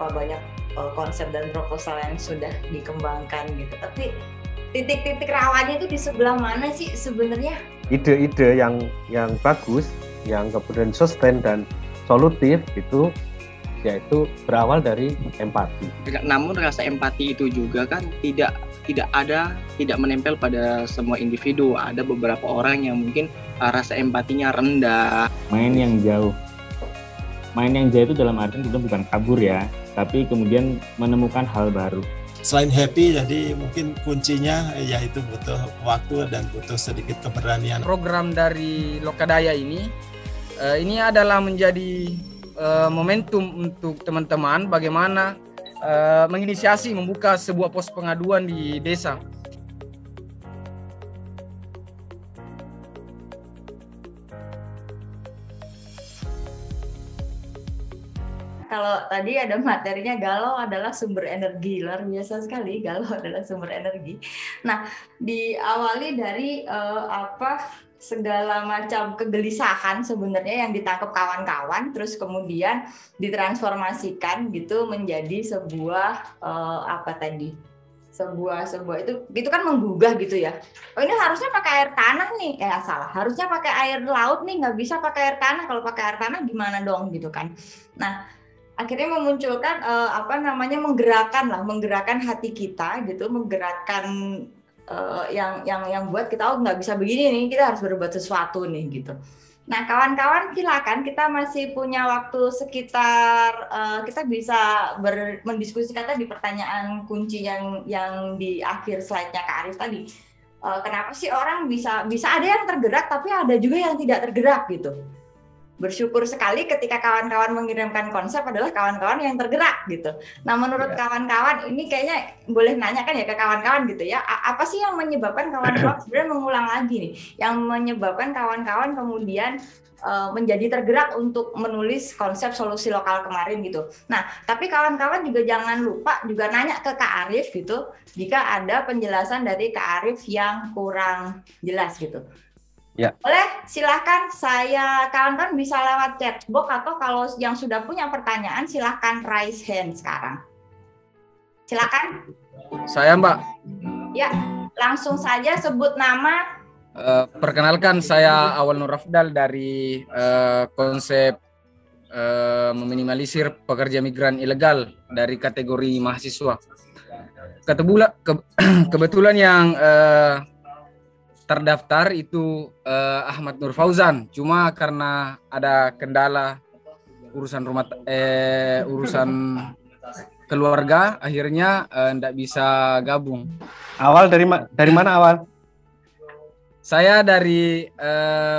berapa banyak konsep dan proposal yang sudah dikembangkan gitu. Tapi titik-titik rawannya itu di sebelah mana sih sebenarnya? Ide-ide yang bagus, yang kemudian sustain dan solutif itu yaitu berawal dari empati. Namun rasa empati itu juga kan tidak menempel pada semua individu. Ada beberapa orang yang mungkin rasa empatinya rendah. Main yang jauh itu dalam artian bukan kabur ya, tapi kemudian menemukan hal baru. Selain happy, jadi mungkin kuncinya yaitu butuh waktu dan butuh sedikit keberanian. Program dari Lokadaya ini adalah menjadi momentum untuk teman-teman bagaimana menginisiasi membuka sebuah pos pengaduan di desa. Kalau tadi ada materinya galau adalah sumber energi, luar biasa sekali, galau adalah sumber energi. Nah, diawali dari segala macam kegelisahan sebenarnya yang ditangkap kawan-kawan, terus kemudian ditransformasikan gitu menjadi sebuah sebuah itu kan menggugah gitu ya. Oh, ini harusnya pakai air tanah nih, salah. Harusnya pakai air laut nih, nggak bisa pakai air tanah. Kalau pakai air tanah gimana dong gitu kan. Nah, akhirnya memunculkan menggerakkan hati kita gitu, menggerakkan yang buat kita nggak bisa begini nih, kita harus berbuat sesuatu nih gitu. Nah, kawan-kawan silakan, kita masih punya waktu sekitar kita bisa mendiskusikan tadi pertanyaan kunci yang di akhir slide-nya Kak Arif tadi. Kenapa sih orang bisa ada yang tergerak tapi ada juga yang tidak tergerak gitu. Bersyukur sekali ketika kawan-kawan mengirimkan konsep adalah kawan-kawan yang tergerak gitu. Nah, menurut kawan-kawan ini kayaknya boleh nanyakan ya ke kawan-kawan gitu ya, apa sih yang menyebabkan kawan-kawan sebenarnya mengulang lagi nih, yang menyebabkan kawan-kawan kemudian menjadi tergerak untuk menulis konsep solusi lokal kemarin gitu. Nah, tapi kawan-kawan juga jangan lupa juga nanya ke Kak Arif gitu, jika ada penjelasan dari Kak Arif yang kurang jelas gitu. Ya. Boleh, silahkan kawan-kawan bisa lewat chat box, atau kalau yang sudah punya pertanyaan silahkan raise hand sekarang. Silakan. Saya Mbak. Ya, langsung saja sebut nama. Perkenalkan, saya Awal Nur Rafdal dari konsep meminimalisir pekerja migran ilegal dari kategori mahasiswa. Kebetulan yang terdaftar itu Ahmad Nur Fauzan, cuma karena ada kendala urusan keluarga akhirnya tidak bisa gabung. Awal dari mana Awal? Saya dari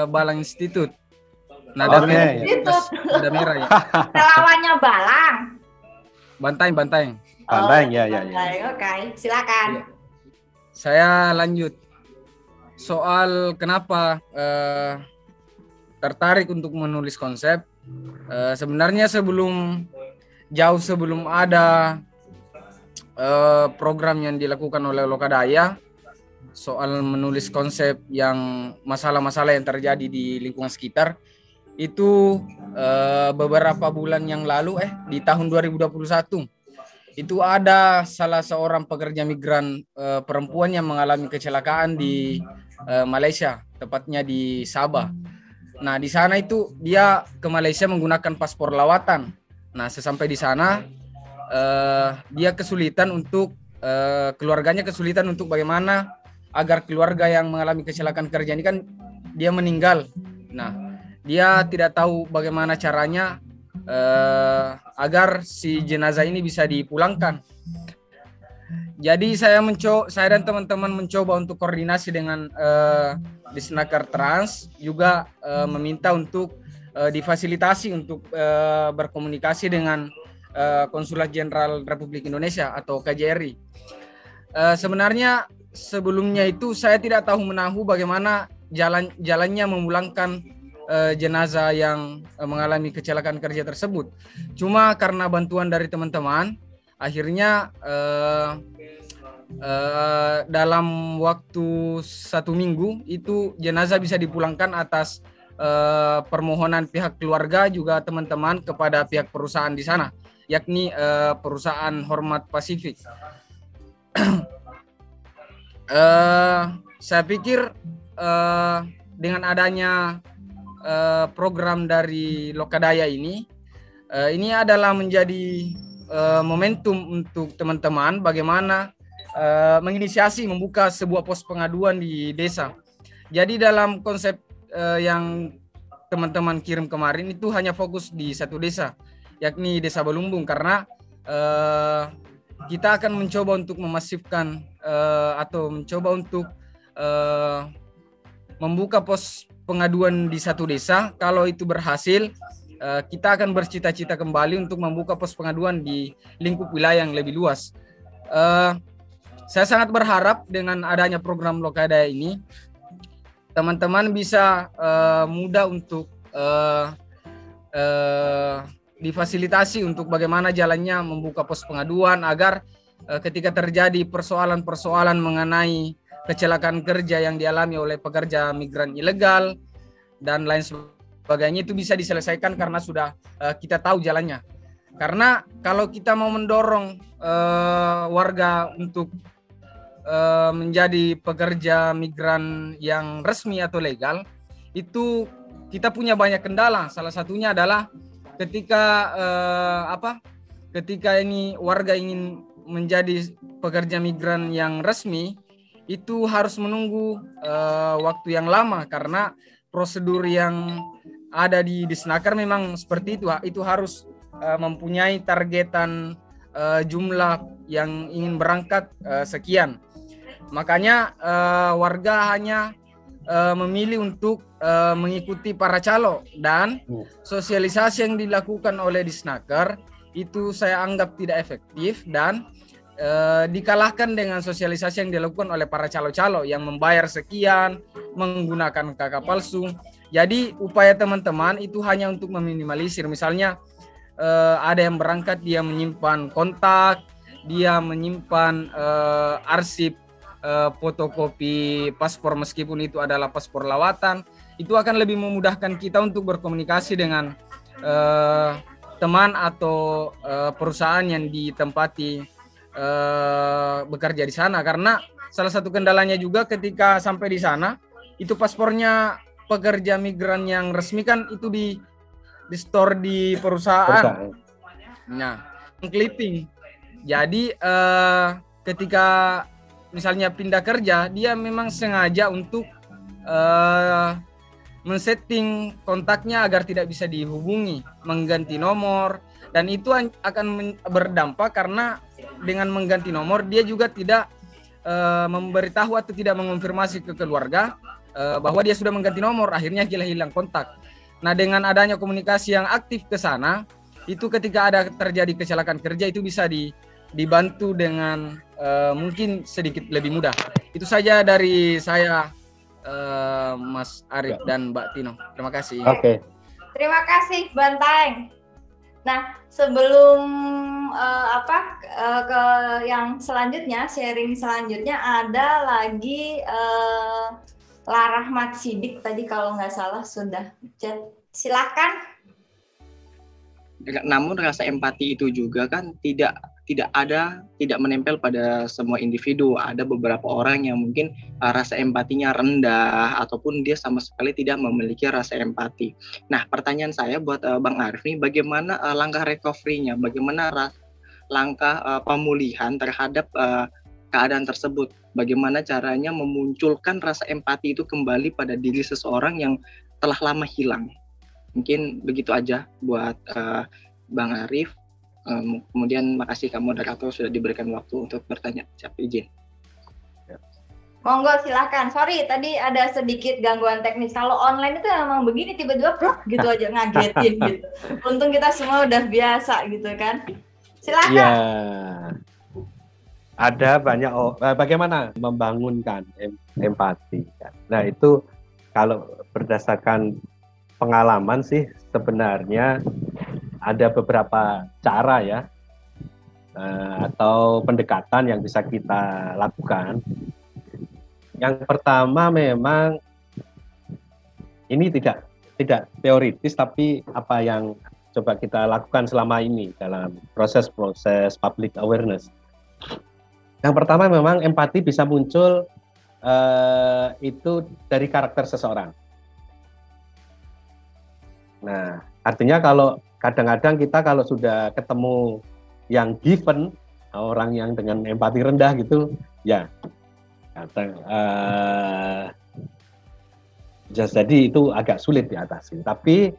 Balang Institute. Nada Merah ya. Relawannya Balang. Banteng. Banteng ya. Oke, silakan. Saya lanjut. Soal kenapa tertarik untuk menulis konsep, sebenarnya jauh sebelum ada program yang dilakukan oleh Lokadaya soal menulis konsep yang masalah-masalah yang terjadi di lingkungan sekitar, itu beberapa bulan yang lalu di tahun 2021 itu ada salah seorang pekerja migran perempuan yang mengalami kecelakaan di Malaysia, tepatnya di Sabah. Nah, di sana itu dia ke Malaysia menggunakan paspor lawatan. Nah, sesampai di sana dia kesulitan untuk keluarganya kesulitan untuk bagaimana agar keluarga yang mengalami kecelakaan kerja ini kan dia meninggal. Nah, dia tidak tahu bagaimana caranya agar si jenazah ini bisa dipulangkan. Jadi saya dan teman-teman mencoba untuk koordinasi dengan Disnaker Trans, juga meminta untuk difasilitasi untuk berkomunikasi dengan Konsulat Jenderal Republik Indonesia atau KJRI. Sebenarnya sebelumnya itu saya tidak tahu menahu bagaimana jalannya memulangkan jenazah yang mengalami kecelakaan kerja tersebut. Cuma karena bantuan dari teman-teman, akhirnya dalam waktu 1 minggu itu jenazah bisa dipulangkan atas permohonan pihak keluarga juga teman-teman kepada pihak perusahaan di sana. yakni perusahaan Hormat Pasifik. Saya pikir dengan adanya program dari Lokadaya ini adalah menjadi momentum untuk teman-teman bagaimana menginisiasi membuka sebuah pos pengaduan di desa. Jadi dalam konsep yang teman-teman kirim kemarin itu hanya fokus di satu desa, yakni Desa Balumbung, karena kita akan mencoba untuk memasifkan atau mencoba untuk membuka pos pengaduan di satu desa. Kalau itu berhasil, kita akan bercita-cita kembali untuk membuka pos pengaduan di lingkup wilayah yang lebih luas. Saya sangat berharap dengan adanya program Lokadaya ini, teman-teman bisa mudah untuk difasilitasi untuk bagaimana jalannya membuka pos pengaduan agar ketika terjadi persoalan-persoalan mengenai kecelakaan kerja yang dialami oleh pekerja migran ilegal dan lain sebagainya itu bisa diselesaikan karena sudah kita tahu jalannya. Karena kalau kita mau mendorong warga untuk menjadi pekerja migran yang resmi atau legal, itu kita punya banyak kendala. Salah satunya adalah ketika ketika ini warga ingin menjadi pekerja migran yang resmi, itu harus menunggu waktu yang lama karena prosedur yang ada di Disnaker memang seperti itu. Itu harus mempunyai targetan jumlah yang ingin berangkat sekian. Makanya warga hanya memilih untuk mengikuti para calo, dan sosialisasi yang dilakukan oleh Disnaker itu saya anggap tidak efektif dan dikalahkan dengan sosialisasi yang dilakukan oleh para calo-calo yang membayar sekian, menggunakan KK palsu. Jadi upaya teman-teman itu hanya untuk meminimalisir. Misalnya ada yang berangkat dia menyimpan kontak, dia menyimpan arsip fotokopi paspor meskipun itu adalah paspor lawatan. Itu akan lebih memudahkan kita untuk berkomunikasi dengan teman atau perusahaan yang ditempati bekerja di sana, karena salah satu kendalanya juga ketika sampai di sana itu paspornya pekerja migran yang resmi kan itu di store di perusahaan. Nah, clipping. Jadi ketika misalnya pindah kerja, dia memang sengaja untuk men-setting kontaknya agar tidak bisa dihubungi, mengganti nomor, dan itu akan berdampak karena dengan mengganti nomor dia juga tidak memberitahu atau tidak mengonfirmasi ke keluarga bahwa dia sudah mengganti nomor, akhirnya hilang kontak. Nah, dengan adanya komunikasi yang aktif ke sana, itu ketika ada terjadi kecelakaan kerja itu bisa dibantu dengan mungkin sedikit lebih mudah. Itu saja dari saya, Mas Arif dan Mbak Tino. Terima kasih. Oke. Terima kasih, Banteng. Nah, sebelum ke yang selanjutnya, sharing selanjutnya ada lagi Larahmat Sidik tadi kalau nggak salah sudah chat. Silakan. Namun rasa empati itu juga kan tidak menempel pada semua individu. Ada beberapa orang yang mungkin rasa empatinya rendah ataupun dia sama sekali tidak memiliki rasa empati. Nah, pertanyaan saya buat Bang Arif nih, bagaimana langkah recovery-nya, bagaimana langkah pemulihan terhadap keadaan tersebut? Bagaimana caranya memunculkan rasa empati itu kembali pada diri seseorang yang telah lama hilang? Mungkin begitu aja buat Bang Arif. Kemudian makasih kamu moderator sudah diberikan waktu untuk bertanya. Siap, izin. Monggo silakan. Sorry tadi ada sedikit gangguan teknis. Kalau online itu emang begini tiba-tiba gitu aja ngagetin gitu. Untung kita semua udah biasa gitu kan. Silakan. Iya. Ada banyak bagaimana membangunkan empati. Nah, itu kalau berdasarkan pengalaman sih sebenarnya ada beberapa cara ya atau pendekatan yang bisa kita lakukan. Yang pertama memang ini tidak teoritis, tapi apa yang coba kita lakukan selama ini dalam proses-proses public awareness. Yang pertama memang empati bisa muncul itu dari karakter seseorang. Nah, artinya kalau kadang-kadang kita kalau sudah ketemu yang given, orang yang dengan empati rendah gitu, ya jadi itu agak sulit diatasi. Tapi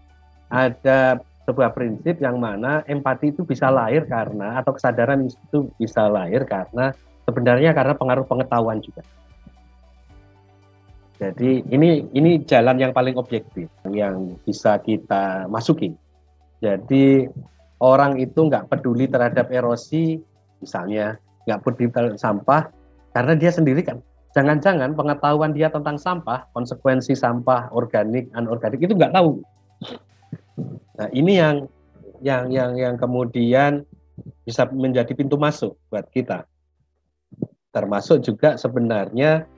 ada sebuah prinsip yang mana empati itu bisa lahir karena, atau kesadaran itu bisa lahir karena sebenarnya karena pengaruh pengetahuan juga. Jadi ini jalan yang paling objektif yang bisa kita masuki. Jadi orang itu nggak peduli terhadap erosi, misalnya nggak peduli terhadap sampah, karena dia sendiri kan jangan-jangan pengetahuan dia tentang sampah, konsekuensi sampah organik, anorganik itu nggak tahu. Nah ini yang kemudian bisa menjadi pintu masuk buat kita. Termasuk juga sebenarnya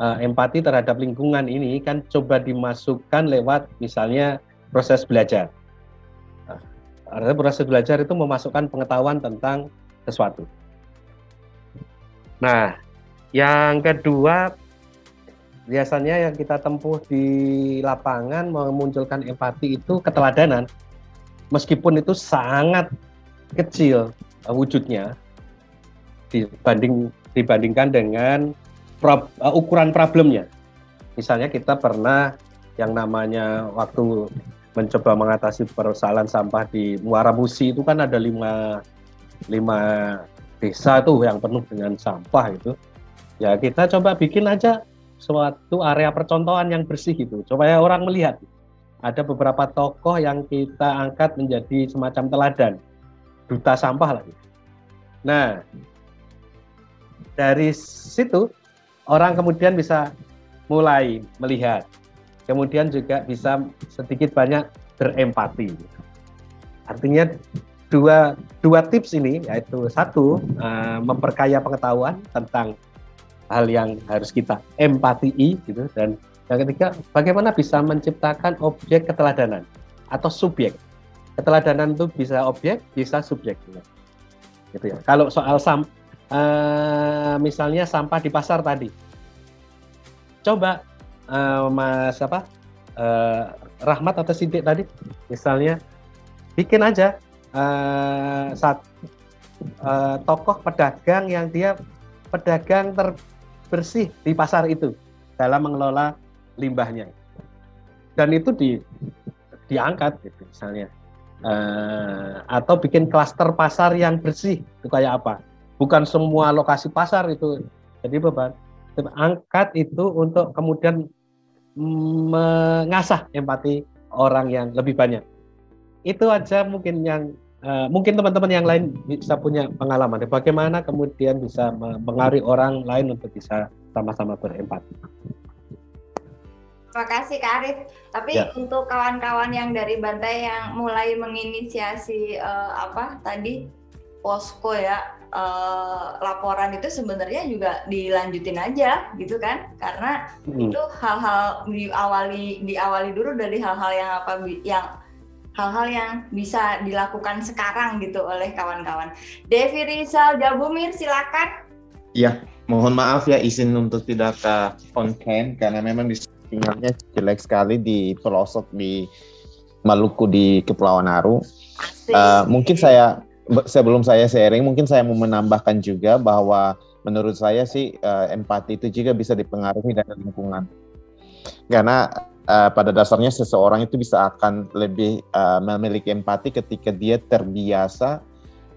empati terhadap lingkungan ini kan coba dimasukkan lewat misalnya proses belajar. Artinya proses belajar itu memasukkan pengetahuan tentang sesuatu. Nah, yang kedua biasanya yang kita tempuh di lapangan memunculkan empati itu keteladanan. Meskipun itu sangat kecil wujudnya dibandingkan dengan ukuran problemnya. Misalnya kita pernah yang namanya waktu mencoba mengatasi persoalan sampah di Muara Musi itu kan ada 5 desa tuh yang penuh dengan sampah itu. Ya kita coba bikin aja suatu area percontohan yang bersih gitu, supaya orang melihat. Ada beberapa tokoh yang kita angkat menjadi semacam teladan, duta sampah lagi. Nah, dari situ orang kemudian bisa mulai melihat, kemudian juga bisa sedikit banyak berempati. Artinya dua tips ini, yaitu satu, memperkaya pengetahuan tentang hal yang harus kita empatii gitu, dan yang ketiga bagaimana bisa menciptakan objek keteladanan atau subjek. Keteladanan itu bisa objek, bisa subjek gitu ya. Kalau soal misalnya sampah di pasar tadi, coba Mas Rahmat atau Sidik tadi misalnya bikin aja tokoh pedagang yang dia pedagang terbersih di pasar itu dalam mengelola limbahnya, dan itu diangkat gitu misalnya, atau bikin klaster pasar yang bersih itu kayak apa? Bukan semua lokasi pasar itu jadi beban, angkat itu untuk kemudian mengasah empati orang yang lebih banyak. Itu aja mungkin yang mungkin teman-teman yang lain bisa punya pengalaman bagaimana kemudian bisa mempengaruhi orang lain untuk bisa sama-sama berempati. Terima kasih Kak Arif. Tapi untuk kawan-kawan yang dari Bantai yang mulai menginisiasi posko ya, laporan itu sebenarnya juga dilanjutin aja gitu kan, karena itu hal-hal diawali dulu dari hal-hal yang bisa dilakukan sekarang gitu oleh kawan-kawan. Devi Rizal Jabumir, silakan. Ya, mohon maaf ya, izin untuk tidak on cam karena memang sinyalnya jelek sekali di pelosok di Maluku di Kepulauan Aru. Mungkin sebelum saya sharing, mungkin saya mau menambahkan juga bahwa menurut saya sih empati itu juga bisa dipengaruhi dari lingkungan. Karena pada dasarnya seseorang itu bisa akan lebih memiliki empati ketika dia terbiasa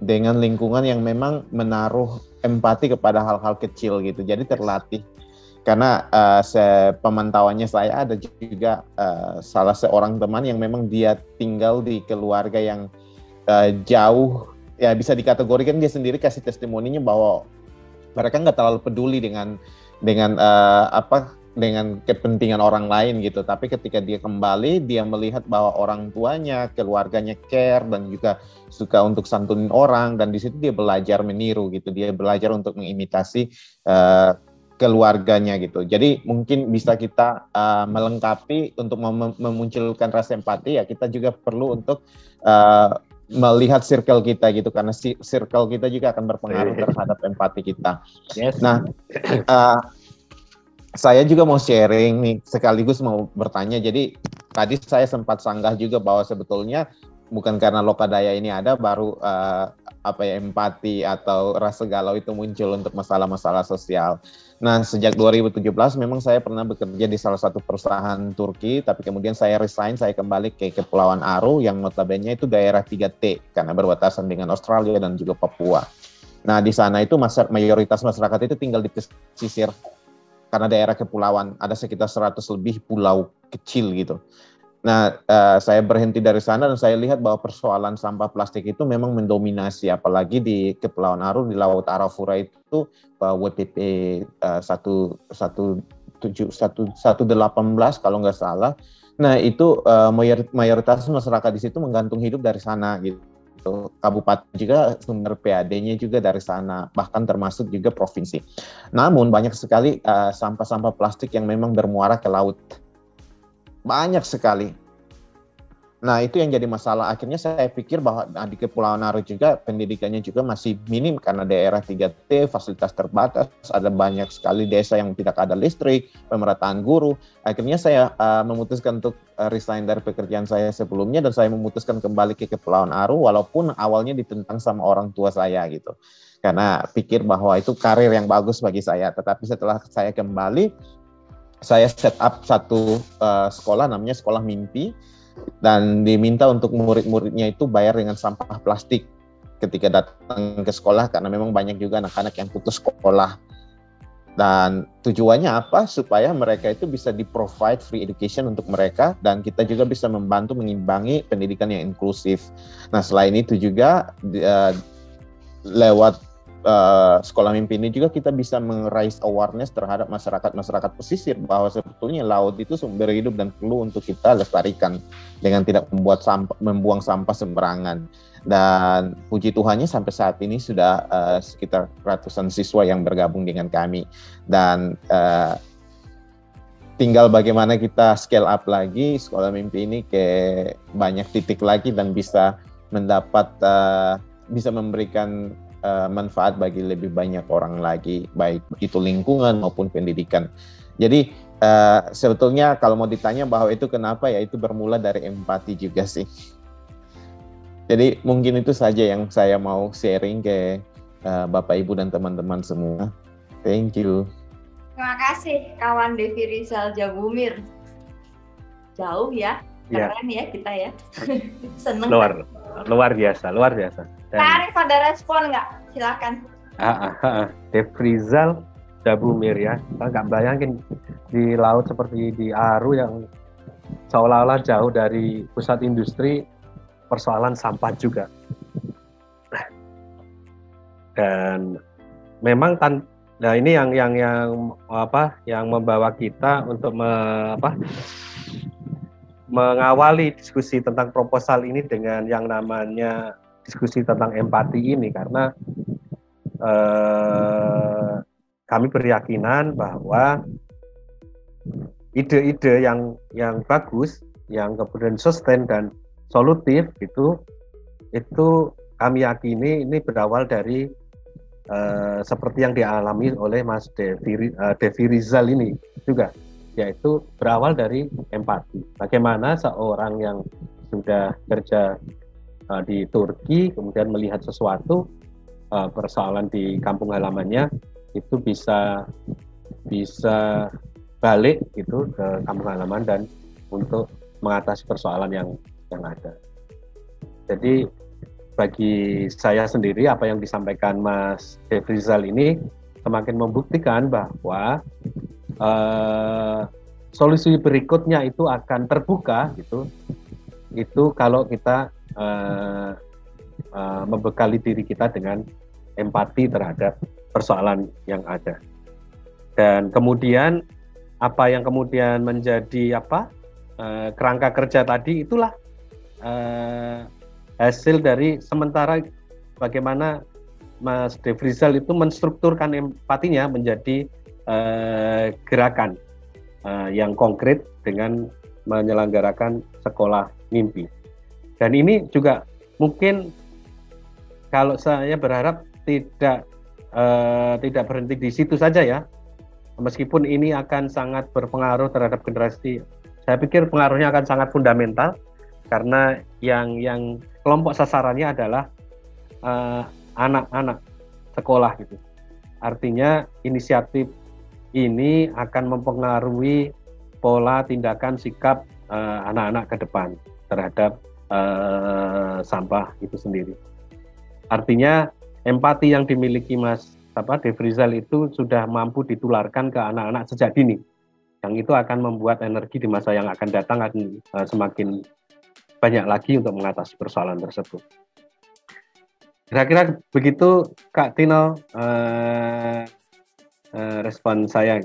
dengan lingkungan yang memang menaruh empati kepada hal-hal kecil gitu. Jadi terlatih. Karena pemantauannya saya ada juga salah seorang teman yang memang dia tinggal di keluarga yang jauh, ya bisa dikategorikan dia sendiri kasih testimoninya bahwa mereka nggak terlalu peduli dengan kepentingan orang lain gitu. Tapi ketika dia kembali, dia melihat bahwa orang tuanya, keluarganya care dan juga suka untuk santunin orang, dan di situ dia belajar meniru gitu. Dia belajar untuk mengimitasi keluarganya gitu. Jadi mungkin bisa kita melengkapi untuk memunculkan rasa empati ya, kita juga perlu untuk melihat circle kita gitu, karena circle kita juga akan berpengaruh terhadap empati kita. Yes. Nah, saya juga mau sharing nih, sekaligus mau bertanya. Jadi tadi saya sempat sanggah juga bahwa sebetulnya bukan karena Lokadaya ini ada baru empati atau rasa galau itu muncul untuk masalah-masalah sosial. Nah, sejak 2017 memang saya pernah bekerja di salah satu perusahaan Turki, tapi kemudian saya resign, saya kembali ke Kepulauan Aru yang notabene itu daerah 3T karena berbatasan dengan Australia dan juga Papua. Nah, di sana itu mayoritas masyarakat itu tinggal di pesisir karena daerah kepulauan, ada sekitar 100 lebih pulau kecil gitu. Nah, saya berhenti dari sana dan saya lihat bahwa persoalan sampah plastik itu memang mendominasi, apalagi di Kepulauan Aru, di Laut Arafura itu WPP 118 kalau nggak salah. Nah, itu mayoritas masyarakat di situ menggantung hidup dari sana gitu. Kabupaten juga sumber PAD-nya juga dari sana, bahkan termasuk juga provinsi. Namun banyak sekali sampah-sampah plastik yang memang bermuara ke laut. Banyak sekali. Nah, itu yang jadi masalah. Akhirnya saya pikir bahwa di Kepulauan Aru juga pendidikannya juga masih minim karena daerah 3T, fasilitas terbatas, ada banyak sekali desa yang tidak ada listrik, pemerataan guru. Akhirnya saya memutuskan untuk resign dari pekerjaan saya sebelumnya dan saya memutuskan kembali ke Kepulauan Aru walaupun awalnya ditentang sama orang tua saya gitu. Karena pikir bahwa itu karir yang bagus bagi saya. Tetapi setelah saya kembali, saya set up satu sekolah namanya Sekolah Mimpi. Dan diminta untuk murid-muridnya itu bayar dengan sampah plastik ketika datang ke sekolah karena memang banyak juga anak-anak yang putus sekolah. Dan tujuannya apa? Supaya mereka itu bisa di-provide free education untuk mereka dan kita juga bisa membantu mengimbangi pendidikan yang inklusif. Nah, selain itu juga lewat Sekolah Mimpi ini juga kita bisa meng-raise awareness terhadap masyarakat pesisir bahwa sebetulnya laut itu sumber hidup dan perlu untuk kita lestarikan dengan tidak membuang sampah sembarangan. Dan puji Tuhannya sampai saat ini sudah sekitar ratusan siswa yang bergabung dengan kami dan tinggal bagaimana kita scale up lagi Sekolah Mimpi ini ke banyak titik lagi dan bisa bisa memberikan manfaat bagi lebih banyak orang lagi, baik itu lingkungan maupun pendidikan. Jadi sebetulnya kalau mau ditanya bahwa itu kenapa, ya itu bermula dari empati juga sih. Jadi mungkin itu saja yang saya mau sharing ke Bapak Ibu dan teman-teman semua. Thank you. Terima kasih kawan Devi Rizal Jabumir. Jauh ya, keren ya kita ya. Seneng. Luar biasa. Dan Arif ada respon nggak? Silakan. Devi Rizal Jabumir ya. Kita nggak bayangin di laut seperti di Aru yang seolah-olah jauh dari pusat industri, persoalan sampah juga. Dan memang nah ini yang membawa kita untuk mengawali diskusi tentang proposal ini dengan yang namanya diskusi tentang empati ini, karena kami berkeyakinan bahwa ide-ide yang bagus, yang kemudian sustain dan solutif itu kami yakini ini berawal dari seperti yang dialami oleh Mas Devi Rizal ini juga, yaitu berawal dari empati. Bagaimana seorang yang sudah kerja di Turki kemudian melihat sesuatu persoalan di kampung halamannya itu bisa balik gitu ke kampung halaman dan untuk mengatasi persoalan yang ada. Jadi bagi saya sendiri apa yang disampaikan Mas Devi Rizal ini semakin membuktikan bahwa solusi berikutnya itu akan terbuka gitu. Itu kalau kita membekali diri kita dengan empati terhadap persoalan yang ada. Dan kemudian apa yang kemudian menjadi kerangka kerja tadi itulah hasil dari sementara bagaimana Mas Devi Rizal itu menstrukturkan empatinya menjadi gerakan yang konkret dengan menyelenggarakan sekolah mimpi. Dan ini juga mungkin kalau saya berharap tidak berhenti di situ saja ya. Meskipun ini akan sangat berpengaruh terhadap generasi, saya pikir pengaruhnya akan sangat fundamental karena yang kelompok sasarannya adalah anak-anak sekolah gitu. Artinya inisiatif ini akan mempengaruhi pola tindakan sikap anak-anak ke depan terhadap sampah itu sendiri. Artinya empati yang dimiliki Mas Dev Rizal itu sudah mampu ditularkan ke anak-anak sejak dini. Yang itu akan membuat energi di masa yang akan datang akan semakin banyak lagi untuk mengatasi persoalan tersebut. Kira-kira begitu Kak Tino respon saya.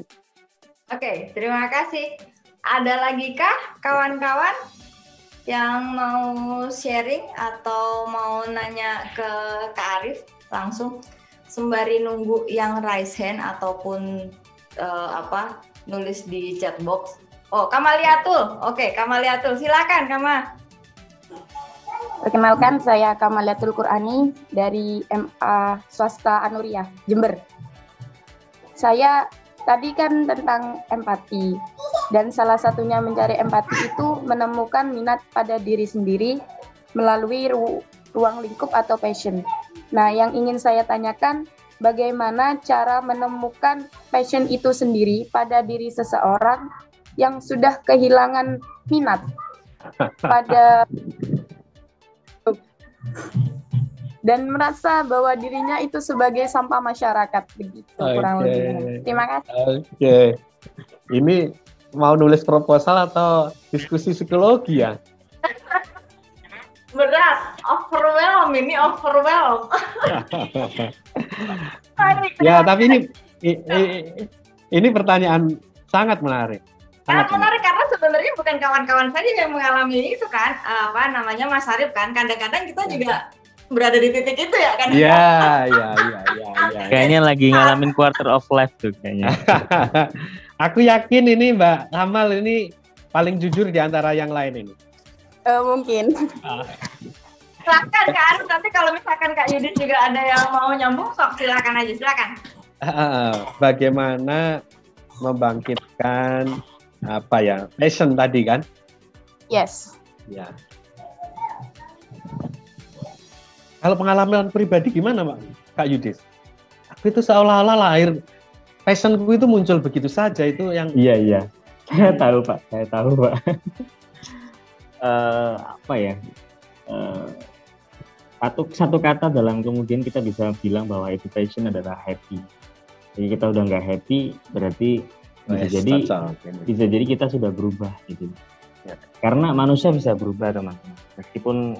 Oke, terima kasih. Ada lagi kah kawan-kawan yang mau sharing atau mau nanya ke Kak Arif langsung sembari nunggu yang raise hand ataupun nulis di chat box. Oh, Kamaliatul. Oke, Kamaliatul. Silakan, Kama. Perkenalkan, saya Kamaliatul Qurani dari MA Swasta Anuriah, Jember. Saya tadi kan tentang empati, dan salah satunya mencari empati itu menemukan minat pada diri sendiri melalui ruang lingkup atau passion. Nah, yang ingin saya tanyakan, bagaimana cara menemukan passion itu sendiri pada diri seseorang yang sudah kehilangan minat pada dan merasa bahwa dirinya itu sebagai sampah masyarakat, begitu kurang lebih. Terima kasih. Oke. Ini mau nulis proposal atau diskusi psikologi ya? Berat, overwhelm. Ya, tapi ini pertanyaan sangat menarik. Sangat menarik karena sebenarnya bukan kawan-kawan saja yang mengalami itu kan, Mas Arif kan. Kadang-kadang kita juga berada di titik itu ya kan? Iya. Kayaknya lagi ngalamin quarter of life tuh kayaknya. Aku yakin ini Mbak Amal ini paling jujur di antara yang lain ini. Mungkin. Silakan Kak Arif, nanti kalau misalkan Kak Yudit juga ada yang mau nyambung, sok silakan aja, silakan. Bagaimana membangkitkan passion tadi kan? Yes. Ya. Kalau pengalaman pribadi gimana Pak Kak Yudit? Aku itu seolah-olah lahir passionku itu muncul begitu saja itu yang. Iya. Saya tahu Pak. Satu kata dalam kemudian kita bisa bilang bahwa itu passion adalah happy. Jadi kita udah nggak happy berarti bisa jadi kita sudah berubah gitu. Ya. Karena manusia bisa berubah teman-teman. Meskipun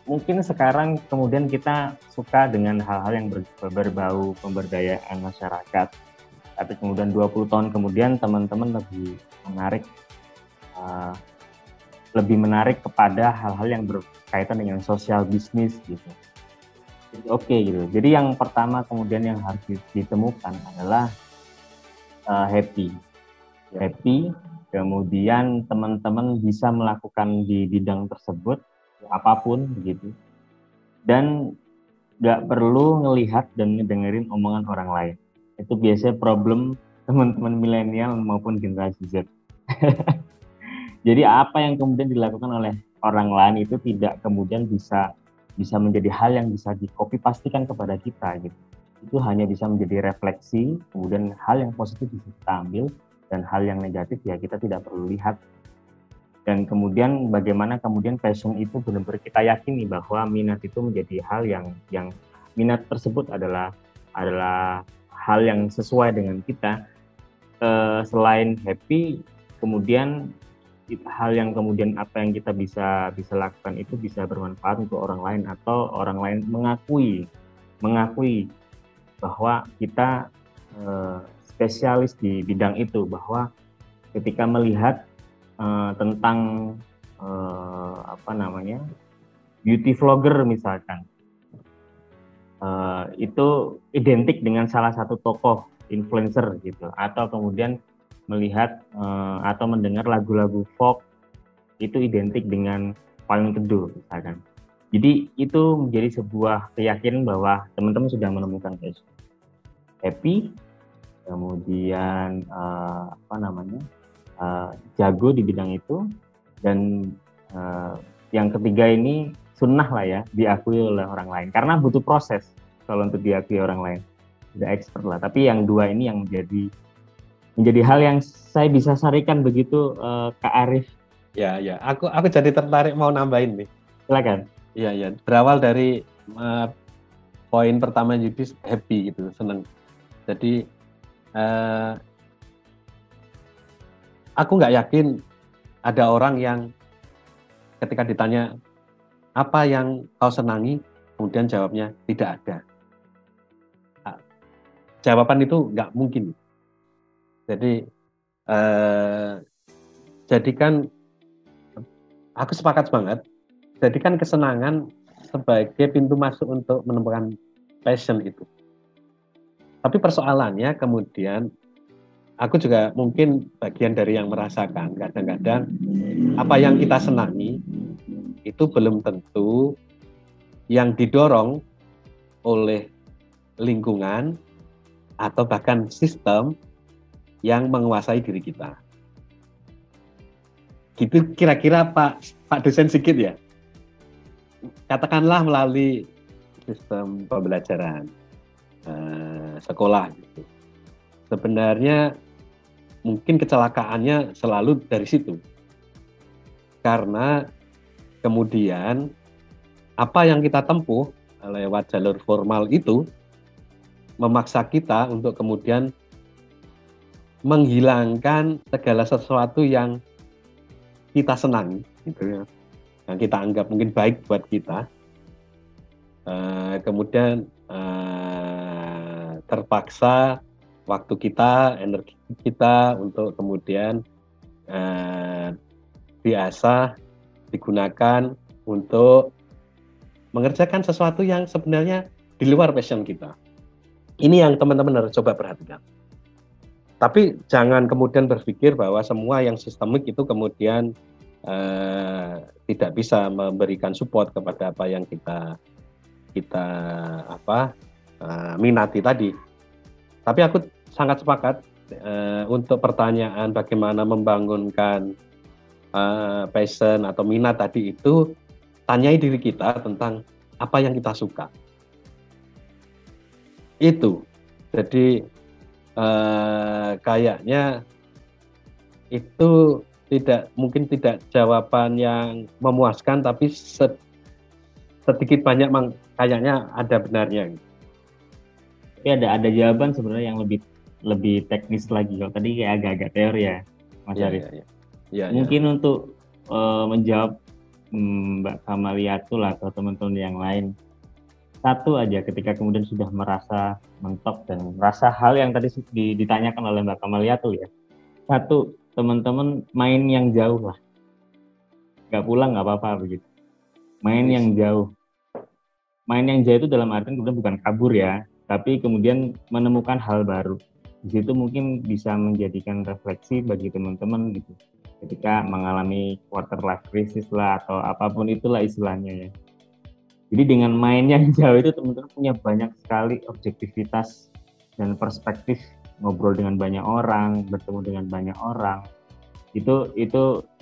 mungkin sekarang kemudian kita suka dengan hal-hal yang berbau pemberdayaan masyarakat. Tapi kemudian 20 tahun kemudian teman-teman lebih menarik kepada hal-hal yang berkaitan dengan sosial bisnis gitu. Jadi oke gitu. Jadi yang pertama kemudian yang harus ditemukan adalah happy. Kemudian teman-teman bisa melakukan di bidang tersebut apapun begitu. Dan nggak perlu ngelihat dan ngedengerin omongan orang lain. Itu biasanya problem teman-teman milenial maupun generasi Z. Jadi apa yang kemudian dilakukan oleh orang lain itu tidak kemudian bisa menjadi hal yang bisa di-copy pastikan kepada kita gitu. Itu hanya bisa menjadi refleksi, kemudian hal yang positif bisa kita ambil dan hal yang negatif ya kita tidak perlu lihat. Dan kemudian bagaimana kemudian passion itu benar-benar kita yakini bahwa minat itu menjadi hal yang minat tersebut adalah hal yang sesuai dengan kita. Selain happy, kemudian hal yang kemudian apa yang kita bisa lakukan itu bisa bermanfaat untuk orang lain atau orang lain mengakui bahwa kita spesialis di bidang itu, bahwa ketika melihat tentang beauty vlogger misalkan, itu identik dengan salah satu tokoh influencer gitu, atau kemudian melihat atau mendengar lagu-lagu folk itu identik dengan payung teduh misalkan. Jadi itu menjadi sebuah keyakinan bahwa teman-teman sudah menemukan passion. Happy, kemudian jago di bidang itu, dan yang ketiga ini sunnah lah ya, diakui oleh orang lain karena butuh proses kalau untuk diakui orang lain, tidak expert lah. Tapi yang dua ini yang menjadi hal yang saya bisa sarikan begitu, Kak Arif. Ya, aku jadi tertarik mau nambahin nih. Silakan. Iya, berawal dari poin pertama Yudis, happy gitu, senang. Jadi aku nggak yakin ada orang yang ketika ditanya apa yang kau senangi, kemudian jawabnya tidak ada. Jawaban itu nggak mungkin. Jadi jadikan, aku sepakat banget, jadikan kesenangan sebagai pintu masuk untuk menemukan passion itu. Tapi persoalannya kemudian, aku juga mungkin bagian dari yang merasakan kadang-kadang apa yang kita senangi itu belum tentu yang didorong oleh lingkungan atau bahkan sistem yang menguasai diri kita. Gitu kira-kira Pak dosen Sigit ya. Katakanlah melalui sistem pembelajaran sekolah gitu. Sebenarnya mungkin kecelakaannya selalu dari situ. Karena kemudian apa yang kita tempuh lewat jalur formal itu memaksa kita untuk kemudian menghilangkan segala sesuatu yang kita senangi, gitu ya, yang kita anggap mungkin baik buat kita. Kemudian terpaksa waktu kita, energi kita untuk kemudian diasah, digunakan untuk mengerjakan sesuatu yang sebenarnya di luar passion kita. Ini yang teman-teman harus coba perhatikan. Tapi jangan kemudian berpikir bahwa semua yang sistemik itu kemudian tidak bisa memberikan support kepada apa yang kita minati tadi. Tapi aku sangat sepakat untuk pertanyaan bagaimana membangunkan passion atau minat tadi itu, tanyai diri kita tentang apa yang kita suka. Itu. Jadi kayaknya itu mungkin tidak jawaban yang memuaskan, tapi sedikit banyak kayaknya ada benarnya. Tapi ada jawaban sebenarnya yang lebih teknis lagi. Kalau tadi kayak agak-agak teori ya, Mas Arif. Ya, mungkin untuk menjawab Mbak Kamaliatul atau teman-teman yang lain, satu aja ketika kemudian sudah merasa mentok dan merasa hal yang tadi ditanyakan oleh Mbak Kamaliatul ya. Satu, teman-teman main yang jauh lah. Nggak pulang nggak apa-apa begitu. Main yang jauh. Main yang jauh itu dalam artian kemudian bukan kabur ya, tapi kemudian menemukan hal baru. Di situ mungkin bisa menjadikan refleksi bagi teman-teman gitu. Ketika mengalami quarter life crisis lah atau apapun itulah istilahnya ya. Jadi dengan main yang jauh itu teman-teman punya banyak sekali objektivitas dan perspektif, ngobrol dengan banyak orang, bertemu dengan banyak orang. Itu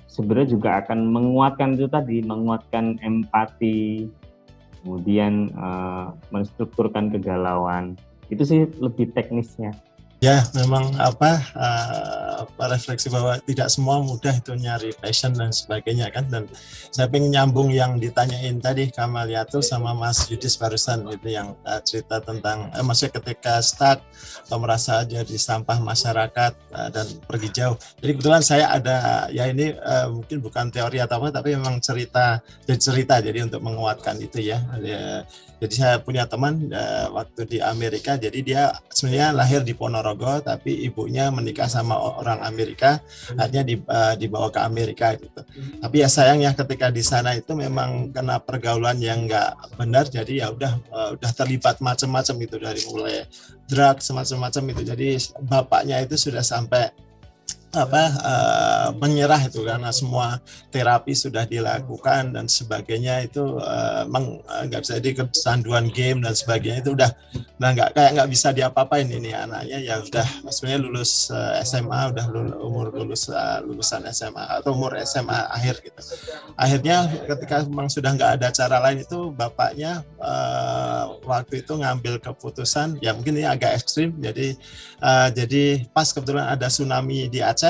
sebenarnya juga akan menguatkan itu tadi, menguatkan empati, kemudian menstrukturkan kegalauan. Itu sih lebih teknisnya. Ya, memang refleksi bahwa tidak semua mudah itu nyari passion dan sebagainya kan. Dan saya pengen nyambung yang ditanyain tadi Kamaliatul sama Mas Yudis barusan itu yang cerita tentang maksudnya ketika stuck atau merasa jadi sampah masyarakat dan pergi jauh. Jadi kebetulan saya ada ya ini mungkin bukan teori atau apa, tapi memang cerita jadi untuk menguatkan itu ya. Jadi saya punya teman waktu di Amerika, jadi dia sebenarnya lahir di Ponorogo tapi ibunya menikah sama orang Amerika, akhirnya dibawa ke Amerika gitu. Tapi ya sayangnya ketika di sana itu memang kena pergaulan yang nggak benar, jadi ya udah terlibat macam-macam gitu, dari mulai drug semacam-macam itu. Jadi bapaknya itu sudah sampai menyerah itu karena semua terapi sudah dilakukan dan sebagainya, itu nggak bisa, jadi kecanduan game dan sebagainya itu udah nggak bisa diapa-apain ini anaknya. Ya udah sebenarnya lulus SMA, udah lulusan SMA atau umur SMA akhir gitu. Akhirnya ketika memang sudah nggak ada cara lain, itu bapaknya waktu itu ngambil keputusan, ya mungkin ini agak ekstrim, jadi pas kebetulan ada tsunami di Aceh.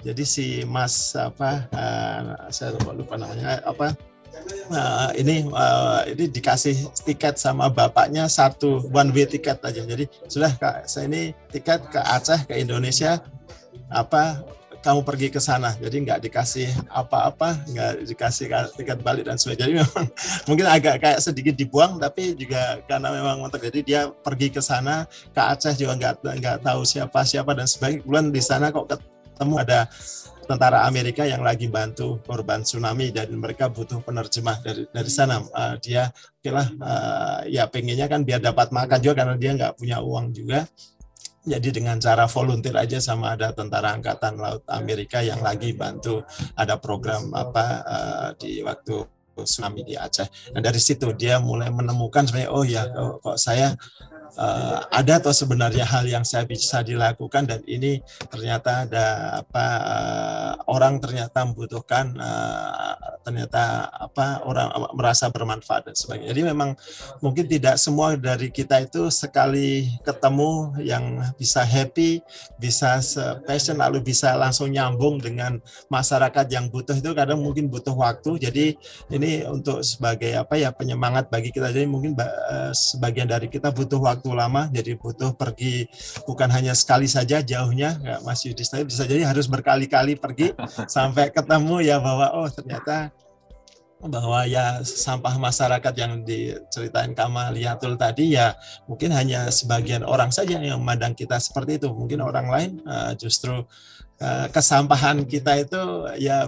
Jadi si Mas saya lupa namanya ini dikasih tiket sama bapaknya, satu one way tiket aja. Jadi sudah Kak, saya ini tiket ke Aceh, ke Indonesia, kamu pergi ke sana. Jadi nggak dikasih apa-apa, nggak dikasih tiket balik dan sebagainya. Jadi memang mungkin agak kayak sedikit dibuang, tapi juga karena memang terjadi, dia pergi ke sana, ke Aceh juga nggak tahu siapa dan sebagainya. Kemudian di sana kok ketemu ada tentara Amerika yang lagi bantu korban tsunami dan mereka butuh penerjemah dari sana. Dia ya pengennya kan biar dapat makan juga karena dia nggak punya uang juga. Jadi dengan cara volunteer aja sama ada tentara angkatan laut Amerika yang lagi bantu ada program di waktu tsunami di Aceh. Dan dari situ dia mulai menemukan sebenarnya, kok saya ada atau sebenarnya hal yang saya bisa dilakukan, dan ini ternyata ada orang ternyata membutuhkan, orang merasa bermanfaat dan sebagainya. Jadi memang mungkin tidak semua dari kita itu sekali ketemu yang bisa happy, bisa passion, lalu bisa langsung nyambung dengan masyarakat yang butuh. Itu kadang mungkin butuh waktu. Jadi ini untuk sebagai penyemangat bagi kita. Jadi mungkin sebagian dari kita butuh waktu lama, jadi butuh pergi bukan hanya sekali saja jauhnya, kayak Mas Yudis tadi, bisa jadi harus berkali-kali pergi sampai ketemu ya bahwa ternyata bahwa ya sampah masyarakat yang diceritain Kamaliatul tadi ya mungkin hanya sebagian orang saja yang memandang kita seperti itu. Mungkin orang lain justru kesampahan kita itu ya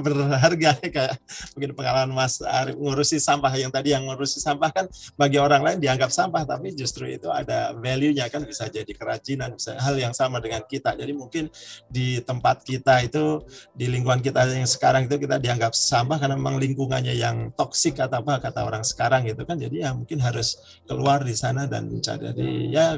berharga, kayak mungkin pengalaman Mas Arif ngurusi sampah yang tadi, yang ngurusi sampah kan bagi orang lain dianggap sampah, tapi justru itu ada value-nya, kan bisa jadi kerajinan, bisa hal yang sama dengan kita. Jadi mungkin di tempat kita itu, di lingkungan kita yang sekarang itu kita dianggap sampah karena memang lingkungannya yang toksik atau apa kata orang sekarang gitu kan. Jadi ya mungkin harus keluar di sana dan mencari, ya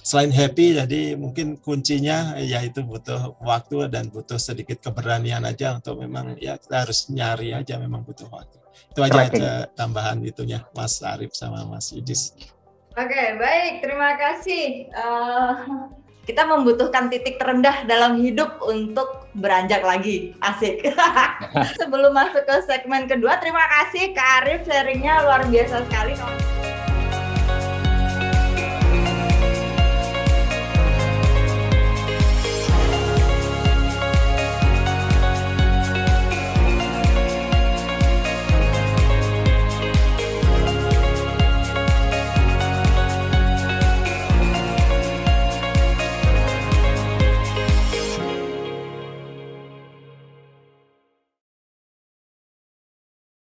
selain happy, jadi mungkin kuncinya yaitu butuh waktu dan butuh sedikit keberanian aja untuk memang ya kita harus nyari aja, memang butuh waktu. Itu aja tambahan itunya Mas Arif sama Mas Yudis. Oke, baik, terima kasih. Kita membutuhkan titik terendah dalam hidup untuk beranjak lagi. Asik. Sebelum masuk ke segmen kedua, terima kasih Kak Arif, sharingnya luar biasa sekali.